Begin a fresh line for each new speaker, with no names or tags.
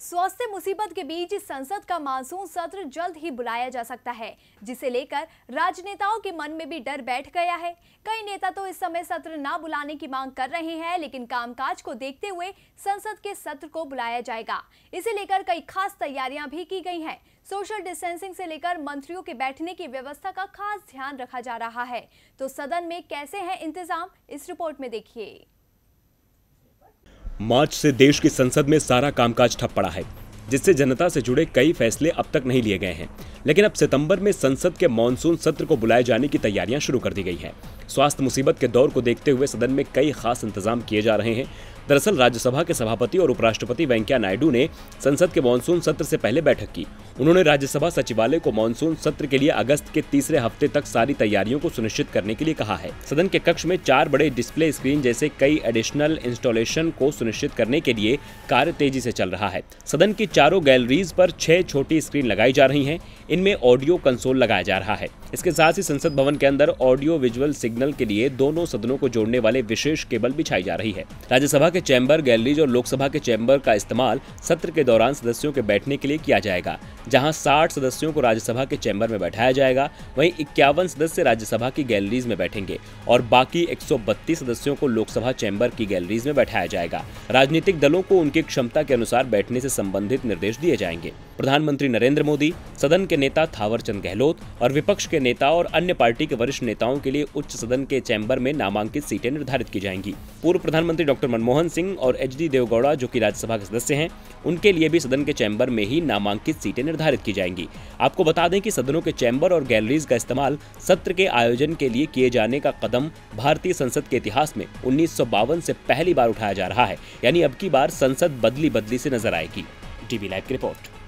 स्वास्थ्य मुसीबत के बीच संसद का मानसून सत्र जल्द ही बुलाया जा सकता है, जिसे लेकर राजनेताओं के मन में भी डर बैठ गया है। कई नेता तो इस समय सत्र ना बुलाने की मांग कर रहे हैं, लेकिन कामकाज को देखते हुए संसद के सत्र को बुलाया जाएगा। इसे लेकर कई खास तैयारियां भी की गई हैं। सोशल डिस्टेंसिंग से लेकर मंत्रियों के बैठने की व्यवस्था का खास ध्यान रखा जा रहा है। तो सदन में कैसे हैं इंतजाम, इस रिपोर्ट में देखिए।
मार्च से देश की संसद में सारा कामकाज ठप पड़ा है, जिससे जनता से जुड़े कई फैसले अब तक नहीं लिए गए हैं। लेकिन अब सितंबर में संसद के मॉनसून सत्र को बुलाए जाने की तैयारियां शुरू कर दी गई हैं। स्वास्थ्य मुसीबत के दौर को देखते हुए सदन में कई खास इंतजाम किए जा रहे हैं। दरअसल राज्यसभा के सभापति और उपराष्ट्रपति वेंकैया नायडू ने संसद के मॉनसून सत्र से पहले बैठक की। उन्होंने राज्यसभा सचिवालय को मॉनसून सत्र के लिए अगस्त के तीसरे हफ्ते तक सारी तैयारियों को सुनिश्चित करने के लिए कहा है। सदन के कक्ष में 4 बड़े डिस्प्ले स्क्रीन जैसे कई एडिशनल इंस्टॉलेशन को सुनिश्चित करने के लिए कार्य तेजी से चल रहा है। सदन की चारों गैलरीज पर 6 छोटी स्क्रीन लगाई जा रही हैं। इनमें ऑडियो कंसोल लगाया जा रहा है। इसके साथ ही संसद भवन के अंदर ऑडियो विजुअल सिग्नल के लिए दोनों सदनों को जोड़ने वाले विशेष केबल बिछाई जा रही है। राज्यसभा के चैम्बर, गैलरीज और लोकसभा के चैम्बर का इस्तेमाल सत्र के दौरान सदस्यों के बैठने के लिए किया जाएगा। जहां 60 सदस्यों को राज्यसभा के चैम्बर में बैठाया जाएगा, वहीं 51 सदस्य राज्यसभा की गैलरीज में बैठेंगे और बाकी 132 सदस्यों को लोकसभा चैम्बर की गैलरीज में बैठाया जाएगा। राजनीतिक दलों को उनकी क्षमता के अनुसार बैठने से संबंधित निर्देश दिए जाएंगे। प्रधानमंत्री नरेंद्र मोदी, सदन के नेता थावरचंद गहलोत और विपक्ष के नेता और अन्य पार्टी के वरिष्ठ नेताओं के लिए उच्च सदन के चैम्बर में नामांकित सीटें निर्धारित की जाएंगी। पूर्व प्रधानमंत्री डॉक्टर मनमोहन सिंह और एचडी देवगौड़ा, जो कि राज्यसभा के सदस्य हैं, उनके लिए भी सदन के चैम्बर में ही नामांकित सीटें निर्धारित की जाएंगी। आपको बता दें कि सदनों के चैम्बर और गैलरीज का इस्तेमाल सत्र के आयोजन के लिए किए जाने का कदम भारतीय संसद के इतिहास में 1952 से पहली बार उठाया जा रहा है। यानी अब की बार संसद बदली बदली से नजर आएगी। टीवी लाइव की रिपोर्ट।